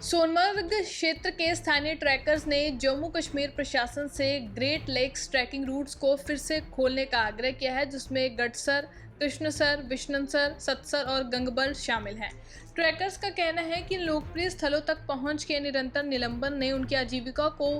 सोनमर्ग क्षेत्र के स्थानीय ट्रैकर्स ने जम्मू कश्मीर प्रशासन से ग्रेट लेक्स ट्रैकिंग रूट्स को फिर से खोलने का आग्रह किया है, जिसमें गडसर, कृष्णसर, विष्णुसर, सतसर और गंगबल शामिल हैं। ट्रैकर्स का कहना है कि लोकप्रिय स्थलों तक पहुंच के निरंतर निलंबन ने उनकी आजीविका को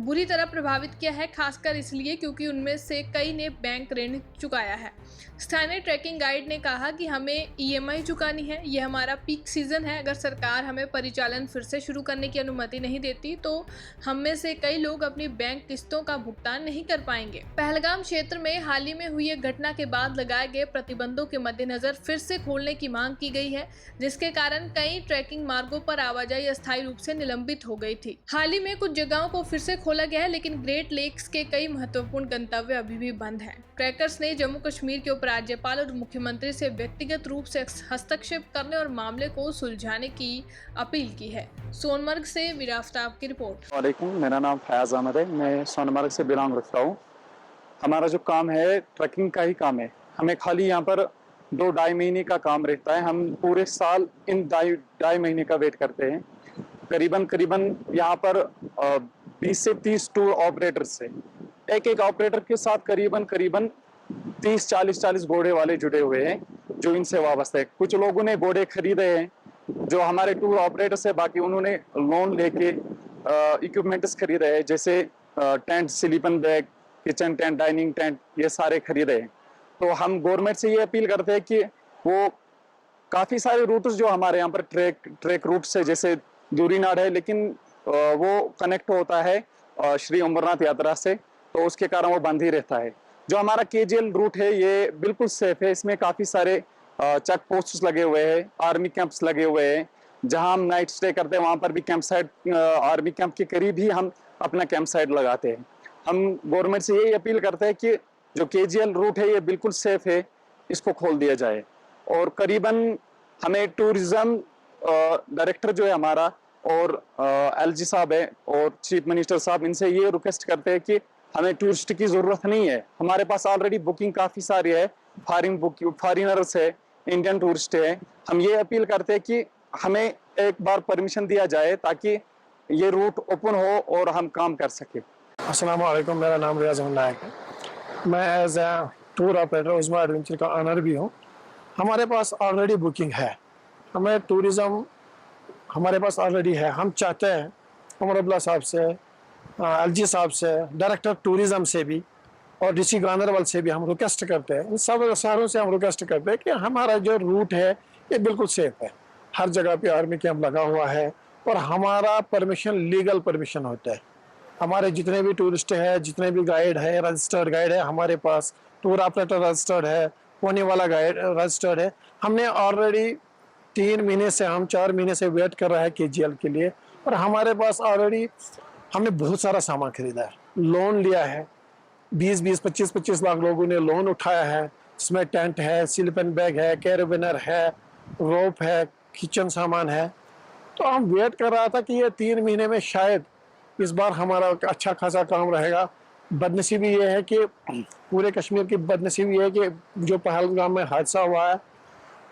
बुरी तरह प्रभावित किया है, खासकर इसलिए क्योंकि उनमें से कई ने बैंक ऋण चुकाया है। स्थानीय ट्रैकिंग गाइड ने कहा कि हमें ईएमआई चुकानी है, यह हमारा पीक सीजन है। अगर सरकार हमें परिचालन फिर से शुरू करने की अनुमति नहीं देती तो हम में से कई लोग अपनी बैंक किस्तों का भुगतान नहीं कर पाएंगे। पहलगाम क्षेत्र में हाल ही में हुई एक घटना के बाद लगाए गए प्रतिबंधों के मद्देनजर फिर से खोलने की मांग की गई है, जिसके कारण कई ट्रैकिंग मार्गों पर आवाजाही अस्थायी रूप से निलंबित हो गई थी। हाल ही में कुछ जगहों को फिर से खोला गया है, लेकिन ग्रेट लेक्स के कई महत्वपूर्ण गंतव्य अभी भी बंद हैं। ट्रैकर्स ने जम्मू कश्मीर के उपराज्यपाल और मुख्यमंत्री से व्यक्तिगत रूप से हस्तक्षेप करने और मामले को सुलझाने की अपील की है। सोनमर्ग से मीरा आफ्ताब की रिपोर्ट। वालेकुम, मेरा नाम फयाज अहमद है। मैं सोनमर्ग से बिलोंग रखता हूँ। हमारा जो काम है ट्रैकिंग का ही काम है। हमें खाली यहाँ पर 2-2.5 महीने का काम रहता है। हम पूरे साल इन 2.5 महीने का वेट करते हैं। करीबन यहाँ पर 20 से 30 टूर ऑपरेटर्स है। एक ऑपरेटर के साथ करीबन 30-40 घोड़े वाले जुड़े हुए हैं जो इनसे वाबस्ता है। कुछ लोगों ने घोड़े खरीदे हैं जो हमारे टूर ऑपरेटर्स है, बाकी उन्होंने लोन लेके इक्विपमेंट्स खरीदे हैं, जैसे tent, sleeping bag, kitchen tent, dining tent, ये सारे खरीदे हैं। तो हम गवर्नमेंट से ये अपील करते हैं कि वो काफ़ी सारे रूट्स जो हमारे यहाँ पर ट्रैक रूट्स है, जैसे दूरीनाड़ है, लेकिन वो कनेक्ट होता है श्री अमरनाथ यात्रा से, तो उसके कारण वो बंद ही रहता है। जो हमारा केजीएल रूट है ये बिल्कुल सेफ है। इसमें काफ़ी सारे चेक पोस्ट्स लगे हुए हैं, आर्मी कैंप्स लगे हुए हैं। जहां हम नाइट स्टे करते हैं वहां पर भी कैंप साइट, आर्मी कैंप के करीब ही हम अपना कैंप साइट लगाते हैं। हम गवर्नमेंट से यही अपील करते हैं कि जो केजीएल रूट है ये बिल्कुल सेफ है, इसको खोल दिया जाए। और करीबन हमें टूरिज्म डायरेक्टर जो है हमारा और एलजी साहब है और चीफ मिनिस्टर साहब, इनसे ये रिक्वेस्ट करते हैं कि हमें टूरिस्ट की जरूरत नहीं है। हमारे पास ऑलरेडी बुकिंग काफी सारी है, फॉरिनर्स है, इंडियन टूरिस्ट है। हम ये अपील करते हैं कि हमें एक बार परमिशन दिया जाए ताकि ये रूट ओपन हो और हम काम कर सके। अस्सलाम वालेकुम, मेरा नाम रियाज अहमद नायक है। मैं as a tour operator Usma adventure का ऑनर भी हूँ। हमारे पास ऑलरेडी बुकिंग है, हमें टूरिज़्म हमारे पास ऑलरेडी है। हम चाहते हैं उमर अब्दुल्ला साहब से, एलजी साहब से, डायरेक्टर टूरिज़्म से भी और डीसी गांधरबल से भी हम रिक्वेस्ट करते हैं। इन सब शहरों से हम रिक्वेस्ट करते हैं कि हमारा जो रूट है ये बिल्कुल सेफ है। हर जगह पे आर्मी कैंप लगा हुआ है और हमारा परमिशन लीगल परमिशन होता है। हमारे जितने भी टूरिस्ट है, जितने भी गाइड है, रजिस्टर्ड गाइड है हमारे पास, टूर ऑपरेटर रजिस्टर्ड है, होने वाला गाइड रजिस्टर्ड है। हमने ऑलरेडी 3 महीने से, हम 4 महीने से वेट कर रहा है केजीएल के लिए। और हमारे पास ऑलरेडी हमने बहुत सारा सामान खरीदा है, लोन लिया है। 20-20, 25-25 लाख लोगों ने लोन उठाया है। इसमें टेंट है, स्लीपिंग बैग है, कैरेबिनर है, रोप है, किचन सामान है। तो हम वेट कर रहा था कि ये 3 महीने में शायद इस बार हमारा अच्छा खासा काम रहेगा। बदनसीबी ये है कि पूरे कश्मीर की बदनसीबी ये है कि जो पहलगाम में हादसा हुआ है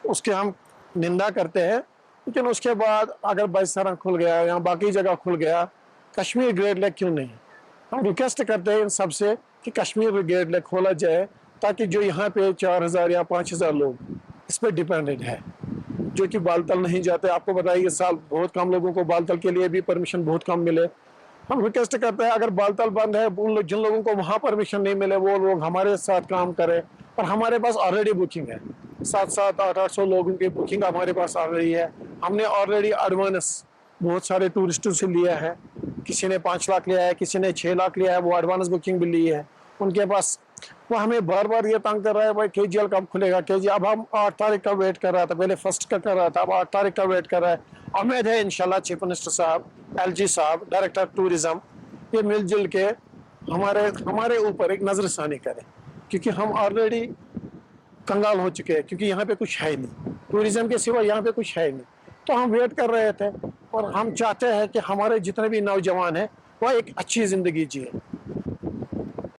उसके हम निंदा करते हैं, लेकिन उसके बाद अगर बाईसरा खुल गया या बाकी जगह खुल गया, कश्मीर ग्रेट लेक क्यों नहीं? हम रिक्वेस्ट करते हैं इन सबसे कि कश्मीर ग्रेट लेक खोला जाए, ताकि जो यहाँ पे 4000 या 5000 लोग इस पर डिपेंडेंट है, जो कि बालतल नहीं जाते। आपको बताइए इस साल बहुत कम लोगों को बालतल के लिए भी परमिशन बहुत कम मिले। हम रिक्वेस्ट करते हैं अगर बालतल बंद है, जिन लोगों को वहाँ परमिशन नहीं मिले वो लोग हमारे साथ काम करें। और हमारे पास ऑलरेडी बुकिंग है, 700, 800 लोगों की बुकिंग हमारे पास ऑलरेडी है। हमने ऑलरेडी एडवांस बहुत सारे टूरिस्टों से लिया है। किसी ने 5 लाख लिया है, किसी ने 6 लाख लिया है, वो एडवांस बुकिंग भी ली है उनके पास। वो हमें बार बार ये तंग कर रहा है, भाई केजीएल कब खुलेगा केजीएल। अब हम 8 तारीख का वेट कर रहा था, पहले 1 का कर रहा था, अब 8 तारीख का वेट कर रहा है। उम्मीद है इंशाल्लाह चीफ मिनिस्टर साहब, एलजी साहब, डायरेक्टर टूरिज्म, ये मिलजुल के हमारे ऊपर एक नजरसानी करें, क्योंकि हम ऑलरेडी कंगाल हो चुके हैं, क्योंकि यहाँ पे कुछ है नहीं, टूरिज्म के सिवा यहाँ पे कुछ है नहीं। तो हम वेट कर रहे थे और हम चाहते हैं कि हमारे जितने भी नौजवान हैं वो एक अच्छी ज़िंदगी जिए।